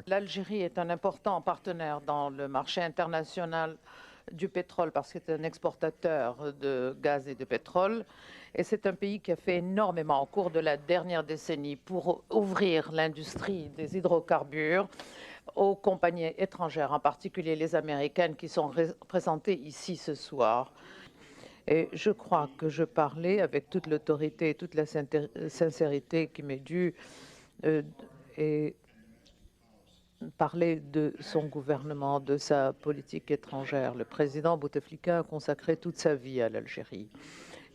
L'Algérie est un important partenaire dans le marché international du pétrole parce que c'est un exportateur de gaz et de pétrole. Et c'est un pays qui a fait énormément au cours de la dernière décennie pour ouvrir l'industrie des hydrocarbures aux compagnies étrangères, en particulier les américaines qui sont représentées ici ce soir. Et je crois que je parlais avec toute l'autorité et toute la sincérité qui m'est due et parler de son gouvernement, de sa politique étrangère. Le président Bouteflika a consacré toute sa vie à l'Algérie.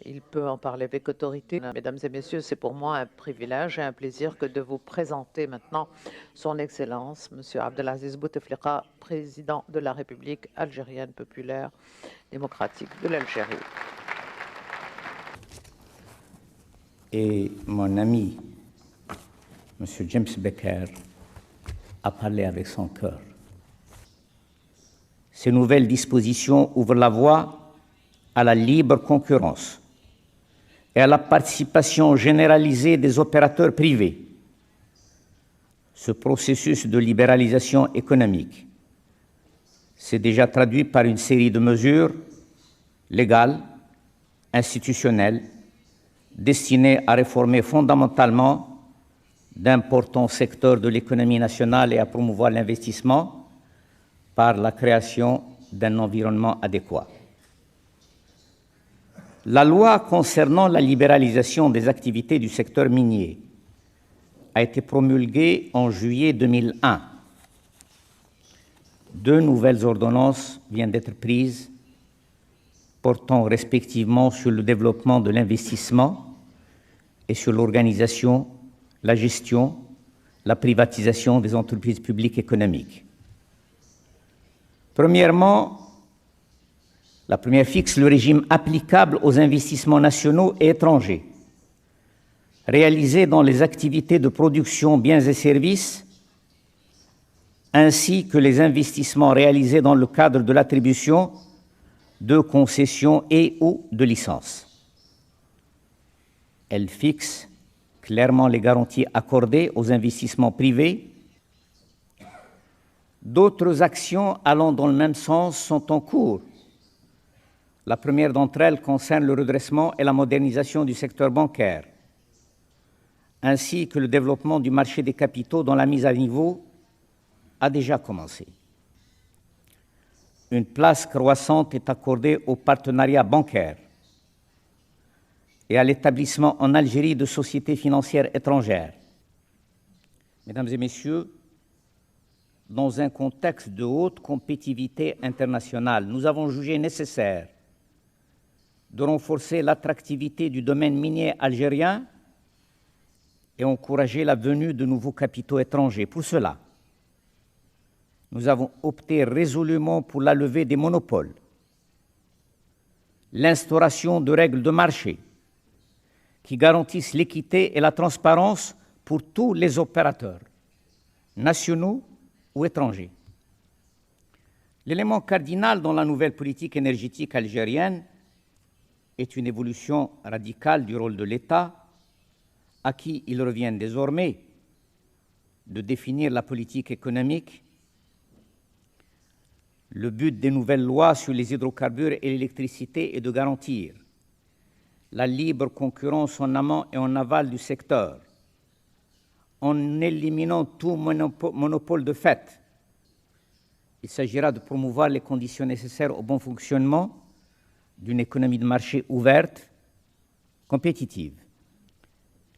Il peut en parler avec autorité. Mesdames et messieurs, c'est pour moi un privilège et un plaisir que de vous présenter maintenant son Excellence, M. Abdelaziz Bouteflika, président de la République algérienne populaire démocratique de l'Algérie. Et mon ami, M. James Becker, a parlé avec son cœur. Ces nouvelles dispositions ouvrent la voie à la libre concurrence et à la participation généralisée des opérateurs privés. Ce processus de libéralisation économique s'est déjà traduit par une série de mesures légales, institutionnelles, destinées à réformer fondamentalement d'importants secteurs de l'économie nationale et à promouvoir l'investissement par la création d'un environnement adéquat. La loi concernant la libéralisation des activités du secteur minier a été promulguée en juillet 2001. 2 nouvelles ordonnances viennent d'être prises portant respectivement sur le développement de l'investissement et sur l'organisation, la gestion, la privatisation des entreprises publiques économiques. Premièrement, la première fixe le régime applicable aux investissements nationaux et étrangers, réalisés dans les activités de production, biens et services, ainsi que les investissements réalisés dans le cadre de l'attribution de concessions et ou de licences. Elle fixe clairement les garanties accordées aux investissements privés. D'autres actions allant dans le même sens sont en cours. La première d'entre elles concerne le redressement et la modernisation du secteur bancaire, ainsi que le développement du marché des capitaux dont la mise à niveau a déjà commencé. Une place croissante est accordée au partenariat bancaire et à l'établissement en Algérie de sociétés financières étrangères. Mesdames et messieurs, dans un contexte de haute compétitivité internationale, nous avons jugé nécessaire de renforcer l'attractivité du domaine minier algérien et encourager la venue de nouveaux capitaux étrangers. Pour cela, nous avons opté résolument pour la levée des monopoles, l'instauration de règles de marché qui garantissent l'équité et la transparence pour tous les opérateurs, nationaux ou étrangers. L'élément cardinal dans la nouvelle politique énergétique algérienne est une évolution radicale du rôle de l'État, à qui il revient désormais de définir la politique économique. Le but des nouvelles lois sur les hydrocarbures et l'électricité est de garantir la libre concurrence en amont et en aval du secteur, en éliminant tout monopole de fait. Il s'agira de promouvoir les conditions nécessaires au bon fonctionnement d'une économie de marché ouverte, compétitive.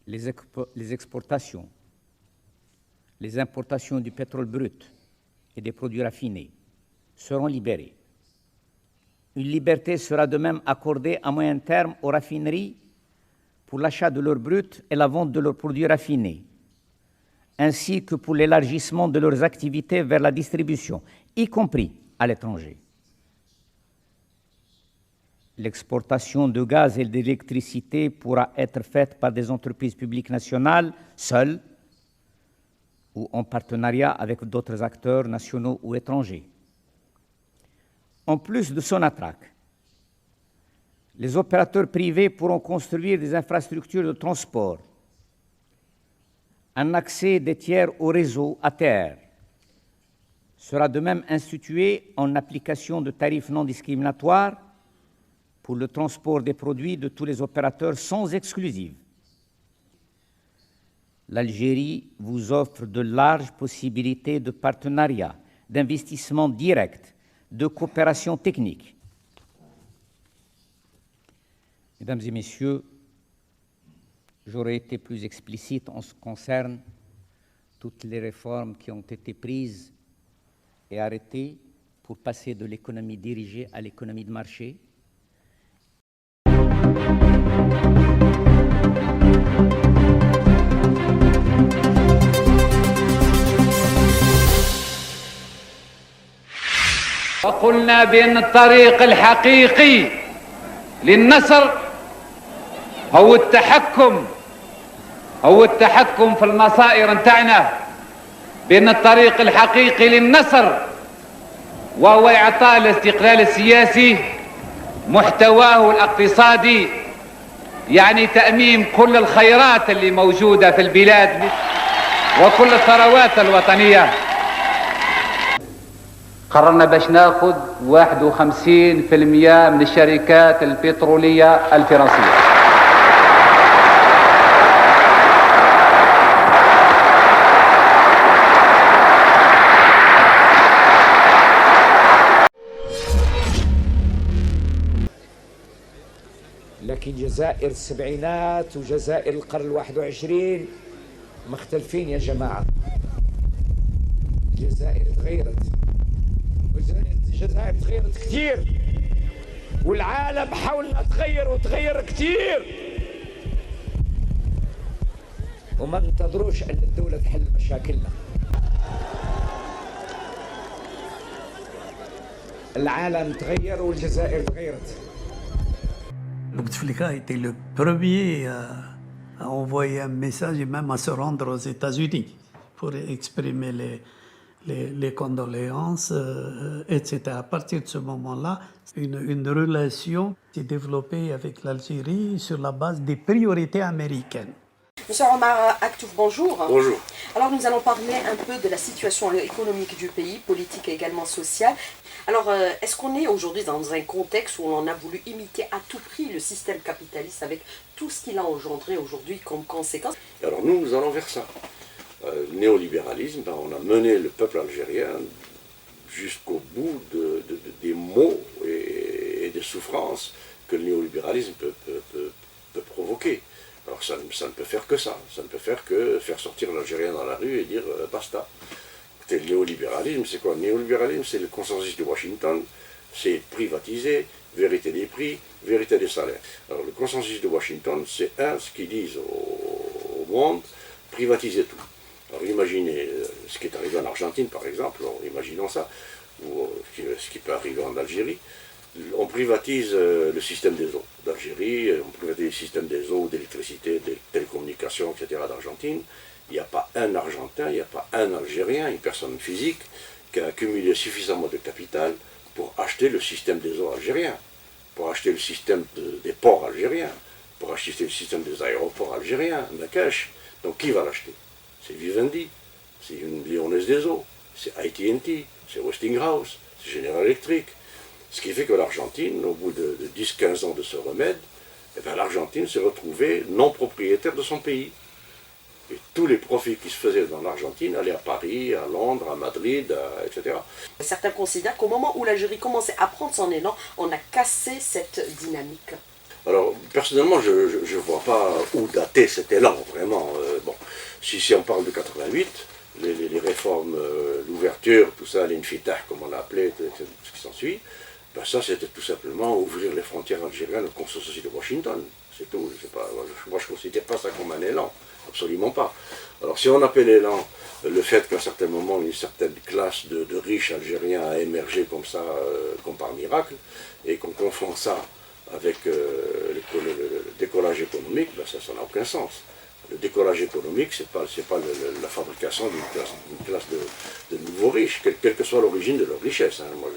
Les exportations, les importations du pétrole brut et des produits raffinés seront libérées. Une liberté sera de même accordée à moyen terme aux raffineries pour l'achat de leur brut et la vente de leurs produits raffinés, ainsi que pour l'élargissement de leurs activités vers la distribution, y compris à l'étranger. L'exportation de gaz et d'électricité pourra être faite par des entreprises publiques nationales seules ou en partenariat avec d'autres acteurs nationaux ou étrangers. En plus de Sonatrach, les opérateurs privés pourront construire des infrastructures de transport, un accès des tiers au réseau à terre sera de même institué en application de tarifs non discriminatoires pour le transport des produits de tous les opérateurs sans exclusive. L'Algérie vous offre de larges possibilités de partenariat, d'investissement direct, de coopération technique. Mesdames et messieurs, j'aurais été plus explicite en ce qui concerne toutes les réformes qui ont été prises et arrêtées pour passer de l'économie dirigée à l'économie de marché. وقلنا بأن الطريق الحقيقي للنصر هو التحكم في المصائر نتاعنا، بأن الطريق الحقيقي للنصر وهو إعطاء الاستقلال السياسي محتواه الاقتصادي، يعني تأميم كل الخيرات اللي موجودة في البلاد وكل الثروات الوطنية. قررنا باش ناخذ 51% من الشركات البترولية الفرنسية. لكن جزائر السبعينات وجزائر القرن 21 مختلفين يا جماعة. الجزائر تغيرت، الجزائر تغيرت كثير، والعالم حولنا تغير وتغير كثير، وما ننتظروش أن الدولة تحل مشاكلنا. العالم تغير والجزائر تغيرت. Bouteflika était le premier à envoyer un message et même à se rendre aux États-Unis pour exprimer les condoléances, etc. À partir de ce moment-là, une relation s'est développée avec l'Algérie sur la base des priorités américaines. Monsieur Omar Aktouf, bonjour. Bonjour. Alors nous allons parler un peu de la situation économique du pays, politique et également sociale. Alors est-ce qu'on est aujourd'hui dans un contexte où on a voulu imiter à tout prix le système capitaliste avec tout ce qu'il a engendré aujourd'hui comme conséquence? Alors nous allons vers ça. Le néolibéralisme, on a mené le peuple algérien jusqu'au bout des maux et des souffrances que le néolibéralisme peut provoquer. Alors ça ne peut faire que ça, ça ne peut faire que faire sortir l'Algérien dans la rue et dire basta. Écoutez, le néolibéralisme, c'est quoi? Le néolibéralisme, c'est le consensus de Washington, c'est privatiser, vérité des prix, vérité des salaires. Alors le consensus de Washington, c'est ce qu'ils disent au monde, privatiser tout. Alors imaginez ce qui est arrivé en Argentine par exemple, imaginons ça, ou ce qui peut arriver en Algérie. On privatise le système des eaux d'Algérie, on privatise le système des eaux, d'électricité, des télécommunications, etc. d'Argentine. Il n'y a pas un Argentin, il n'y a pas un Algérien, une personne physique qui a accumulé suffisamment de capital pour acheter le système des eaux algérien, pour acheter le système des ports algériens, pour acheter le système des aéroports algériens, Marrakech. Donc qui va l'acheter? C'est Vivendi, c'est une Lyonnaise des eaux, c'est AT&T, c'est Westinghouse, c'est General Electric. Ce qui fait que l'Argentine, au bout de 10-15 ans de ce remède, l'Argentine s'est retrouvée non propriétaire de son pays. Et tous les profits qui se faisaient dans l'Argentine allaient à Paris, à Londres, à Madrid, etc. Certains considèrent qu'au moment où l'Algérie commençait à prendre son élan, on a cassé cette dynamique. Alors, personnellement, je ne vois pas où dater cet élan, vraiment. Bon, si on parle de 88, les réformes, l'ouverture, tout ça, l'infitah, comme on l'a appelé, ce qui s'ensuit, ben ça, c'était tout simplement ouvrir les frontières algériennes au consensus de Washington. C'est tout. Moi, je ne considère pas ça comme un élan. Absolument pas. Alors, si on appelle élan le fait qu'à un certain moment, une certaine classe de riches algériens a émergé comme ça, comme par miracle, et qu'on confond ça avec le décollage économique, ben ça n'a aucun sens. Le décollage économique, ce n'est pas la fabrication d'une classe de nouveaux riches, quelle que soit l'origine de leur richesse. Hein. Moi,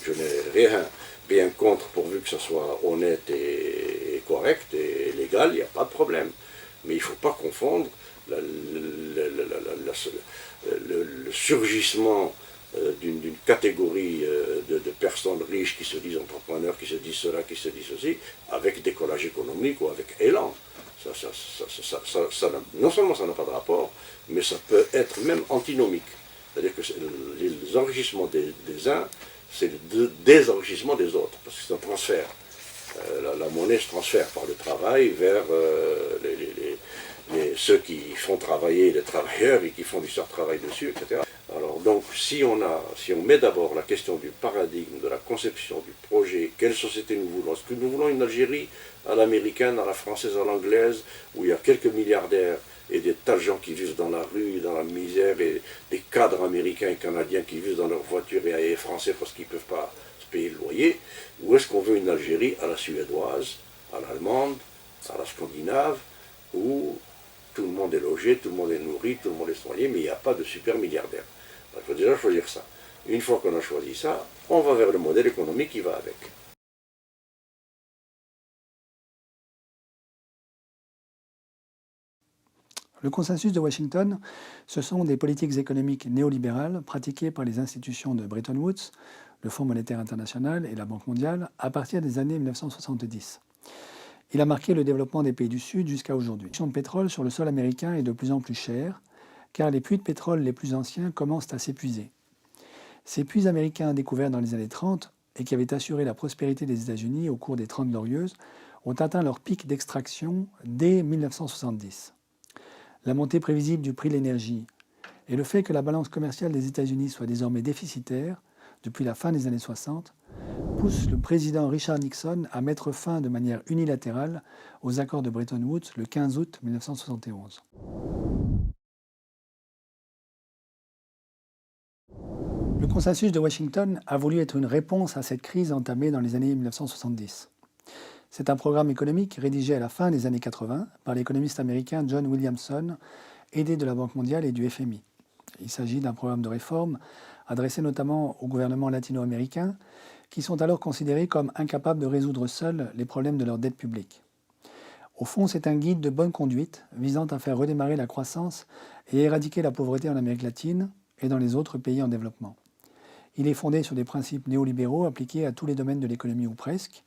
je n'ai rien contre, pourvu que ce soit honnête et correct et légal, il n'y a pas de problème. Mais il ne faut pas confondre le surgissement d'une catégorie de personnes riches qui se disent entrepreneurs, qui se disent cela, qui se disent ceci, avec décollage économique ou avec élan. Non seulement ça n'a pas de rapport, mais ça peut être même antinomique. C'est-à-dire que les enrichissements des uns, c'est le désenrichissement des autres, parce que c'est un transfert. La monnaie se transfère par le travail vers ceux qui font travailler les travailleurs et qui font du surtravail dessus, etc. Alors donc, si on met d'abord la question du paradigme, de la conception, du projet, quelle société nous voulons? Est-ce que nous voulons une Algérie à l'américaine, à la française, à l'anglaise, où il y a quelques milliardaires et des tas de gens qui vivent dans la rue, dans la misère, et des cadres américains et canadiens qui vivent dans leur voiture et français parce qu'ils ne peuvent pas se payer le loyer? Ou est-ce qu'on veut une Algérie à la suédoise, à l'allemande, à la scandinave, où tout le monde est logé, tout le monde est nourri, tout le monde est soigné, mais il n'y a pas de super milliardaire? Il faut déjà choisir ça. Une fois qu'on a choisi ça, on va vers le modèle économique qui va avec. Le consensus de Washington, ce sont des politiques économiques néolibérales pratiquées par les institutions de Bretton Woods, le Fonds monétaire international et la Banque mondiale à partir des années 1970. Il a marqué le développement des pays du Sud jusqu'à aujourd'hui. La production de pétrole sur le sol américain est de plus en plus chère, car les puits de pétrole les plus anciens commencent à s'épuiser. Ces puits américains découverts dans les années 30 et qui avaient assuré la prospérité des États-Unis au cours des 30 Glorieuses ont atteint leur pic d'extraction dès 1970. La montée prévisible du prix de l'énergie et le fait que la balance commerciale des États-Unis soit désormais déficitaire depuis la fin des années 60 poussent le président Richard Nixon à mettre fin de manière unilatérale aux accords de Bretton Woods le 15 août 1971. Le consensus de Washington a voulu être une réponse à cette crise entamée dans les années 1970. C'est un programme économique rédigé à la fin des années 80 par l'économiste américain John Williamson, aidé de la Banque mondiale et du FMI. Il s'agit d'un programme de réforme adressé notamment aux gouvernements latino-américains qui sont alors considérés comme incapables de résoudre seuls les problèmes de leur dette publique. Au fond, c'est un guide de bonne conduite visant à faire redémarrer la croissance et éradiquer la pauvreté en Amérique latine et dans les autres pays en développement. Il est fondé sur des principes néolibéraux appliqués à tous les domaines de l'économie ou presque.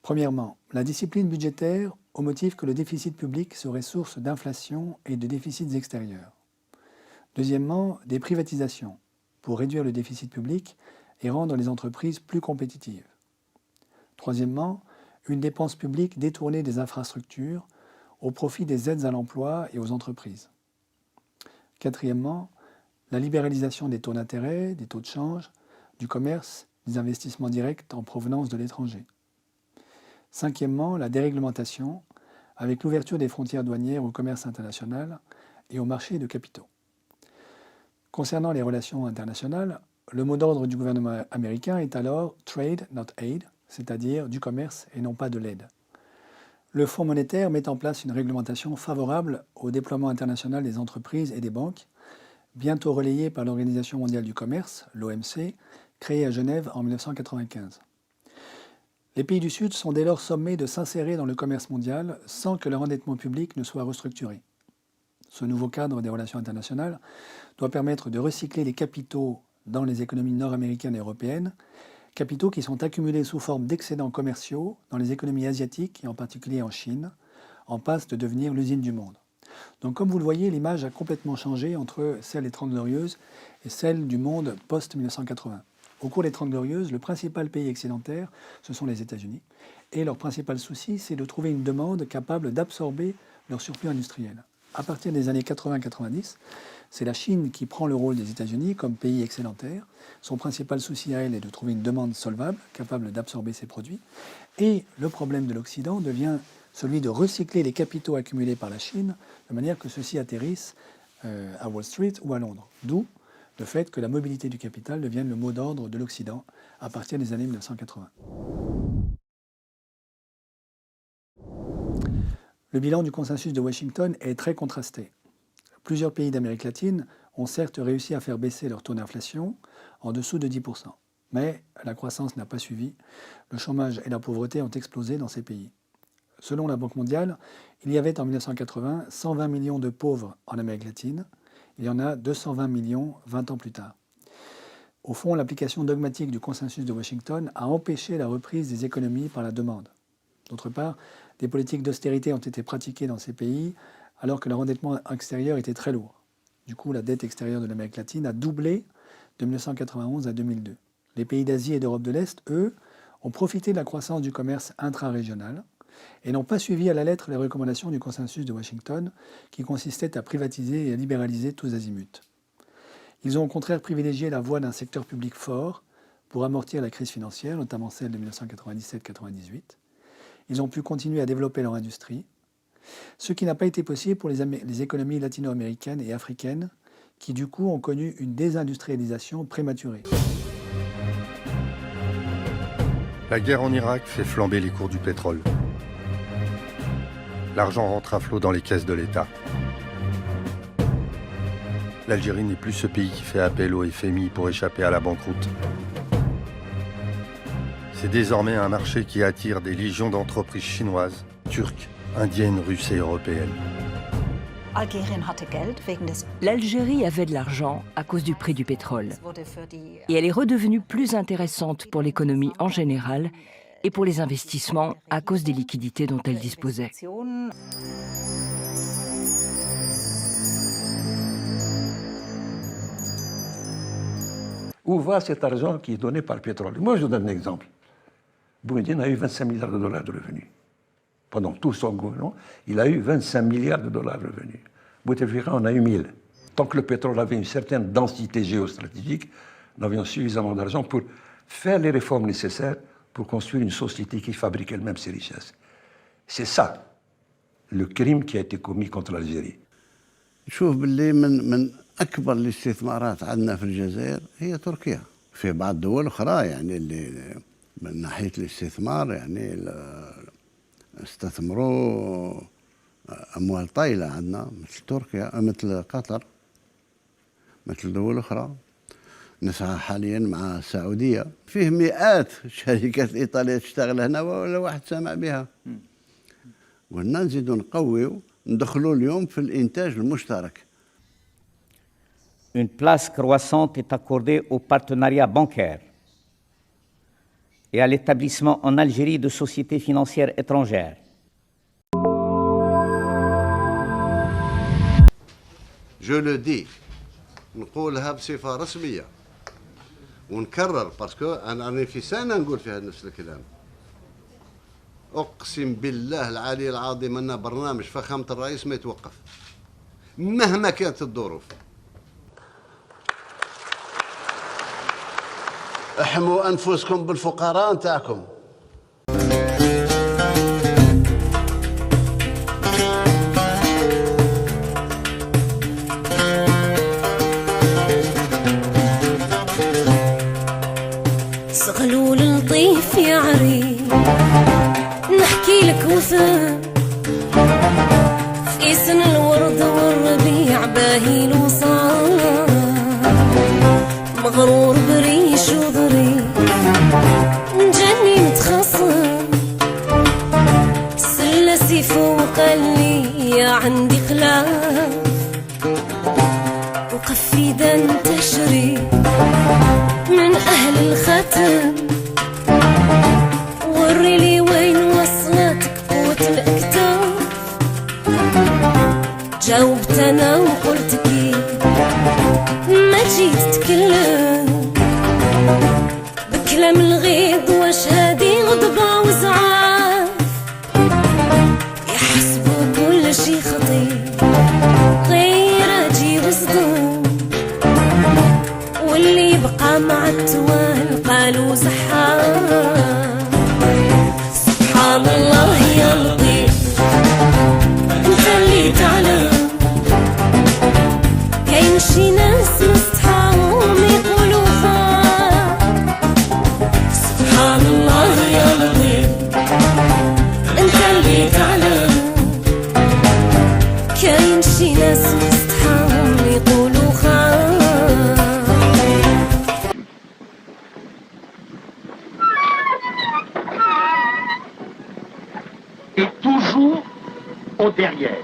Premièrement, la discipline budgétaire au motif que le déficit public serait source d'inflation et de déficits extérieurs. Deuxièmement, des privatisations pour réduire le déficit public et rendre les entreprises plus compétitives. Troisièmement, une dépense publique détournée des infrastructures au profit des aides à l'emploi et aux entreprises. Quatrièmement, la libéralisation des taux d'intérêt, des taux de change, du commerce, des investissements directs en provenance de l'étranger. Cinquièmement, la déréglementation, avec l'ouverture des frontières douanières au commerce international et au marché de capitaux. Concernant les relations internationales, le mot d'ordre du gouvernement américain est alors « trade, not aid », c'est-à-dire du commerce et non pas de l'aide. Le Fonds monétaire met en place une réglementation favorable au déploiement international des entreprises et des banques, bientôt relayée par l'Organisation mondiale du commerce, l'OMC, créée à Genève en 1995. Les pays du Sud sont dès lors sommés de s'insérer dans le commerce mondial sans que leur endettement public ne soit restructuré. Ce nouveau cadre des relations internationales doit permettre de recycler les capitaux dans les économies nord-américaines et européennes, capitaux qui sont accumulés sous forme d'excédents commerciaux dans les économies asiatiques et en particulier en Chine, en passe de devenir l'usine du monde. Donc comme vous le voyez, l'image a complètement changé entre celle des 30 Glorieuses et celle du monde post-1980. Au cours des 30 Glorieuses, le principal pays excédentaire, ce sont les États-Unis, et leur principal souci, c'est de trouver une demande capable d'absorber leur surplus industriel. À partir des années 80-90, c'est la Chine qui prend le rôle des États-Unis comme pays excédentaire. Son principal souci à elle est de trouver une demande solvable, capable d'absorber ses produits. Et le problème de l'Occident devient celui de recycler les capitaux accumulés par la Chine de manière que ceux-ci atterrissent à Wall Street ou à Londres. D'où le fait que la mobilité du capital devienne le mot d'ordre de l'Occident à partir des années 1980. Le bilan du consensus de Washington est très contrasté. Plusieurs pays d'Amérique latine ont certes réussi à faire baisser leur taux d'inflation en dessous de 10%. Mais la croissance n'a pas suivi. Le chômage et la pauvreté ont explosé dans ces pays. Selon la Banque mondiale, il y avait en 1980 120 millions de pauvres en Amérique latine. Il y en a 220 millions 20 ans plus tard. Au fond, l'application dogmatique du consensus de Washington a empêché la reprise des économies par la demande. D'autre part, des politiques d'austérité ont été pratiquées dans ces pays alors que leur endettement extérieur était très lourd. Du coup, la dette extérieure de l'Amérique latine a doublé de 1991 à 2002. Les pays d'Asie et d'Europe de l'Est, eux, ont profité de la croissance du commerce intra-régional et n'ont pas suivi à la lettre les recommandations du consensus de Washington qui consistait à privatiser et à libéraliser tous azimuts. Ils ont au contraire privilégié la voie d'un secteur public fort pour amortir la crise financière, notamment celle de 1997-98. Ils ont pu continuer à développer leur industrie, ce qui n'a pas été possible pour les économies latino-américaines et africaines qui du coup ont connu une désindustrialisation prématurée. La guerre en Irak fait flamber les cours du pétrole. L'argent rentre à flot dans les caisses de l'État. L'Algérie n'est plus ce pays qui fait appel au FMI pour échapper à la banqueroute. C'est désormais un marché qui attire des légions d'entreprises chinoises, turques, indiennes, russes et européennes. L'Algérie avait de l'argent à cause du prix du pétrole. Et elle est redevenue plus intéressante pour l'économie en général et pour les investissements à cause des liquidités dont elle disposait. Où va cet argent qui est donné par le pétrole? Moi, je vous donne un exemple. Boumediene a eu 25 milliards de dollars de revenus. Pendant tout son gouvernement, il a eu 25 milliards de dollars de revenus. Bouteflika en a eu 1000. Tant que le pétrole avait une certaine densité géostratégique, nous avions suffisamment d'argent pour faire les réformes nécessaires pour construire une société qui fabrique elle-même ses richesses. C'est ça, le crime qui a été commis contre l'Algérie. نشوف باللي من أكبر الاستثمارات عندنا في الجزائر هي تركيا. في بعض الدول الأخرى يعني اللي من ناحية الاستثمار يعني استثمروا أموال طايلة عندنا مثل تركيا مثل قطر مثل دول أخرى. نسعى حاليا مع السعودية فيه مئات شركات إيطالية تشتغل هنا ولا واحد سمع بها. قلنا نزيدوا نقويوا ندخلوا اليوم في الإنتاج المشترك. Une place croissante est accordée au partenariat bancaire et à l'établissement en Algérie de sociétés financières étrangères. Je le dis, نقولها بصفة رسمية ونكرر باسكو أنا في سنة نقول فيها نفس الكلام. أقسم بالله العلي العظيم أن برنامج فخامة الرئيس ما يتوقف مهما كانت الظروف. احموا أنفسكم بالفقراء نتاعكم. صغلول لطيف يا عريس نحكي لك وثان في سن الورد والربيع باهي الوصال مغرور بريش وضريح مجني متخصم سلسي فوق اللي يا عندي خلاف وقفيدا تشري من أهل الختم وري لي وين وصلتك قوة الأكتاف. جاوبت أنا وقلت كيف ما جيت تكلم بكلام الغيظ واش هادي غضبة وزعاف. يحسبوا كل شي خطير غير أجي وصدم واللي يبقى مع التوال قالوا زحام. سبحان الله يا لطيف انت اللي تعلم كاين شي ناس مستحاهم يقولوا خاف. سبحان الله يا لطيف انت اللي تعلم كاين شي ناس مستحاهم يقولوا خاف. Et toujours au derrière.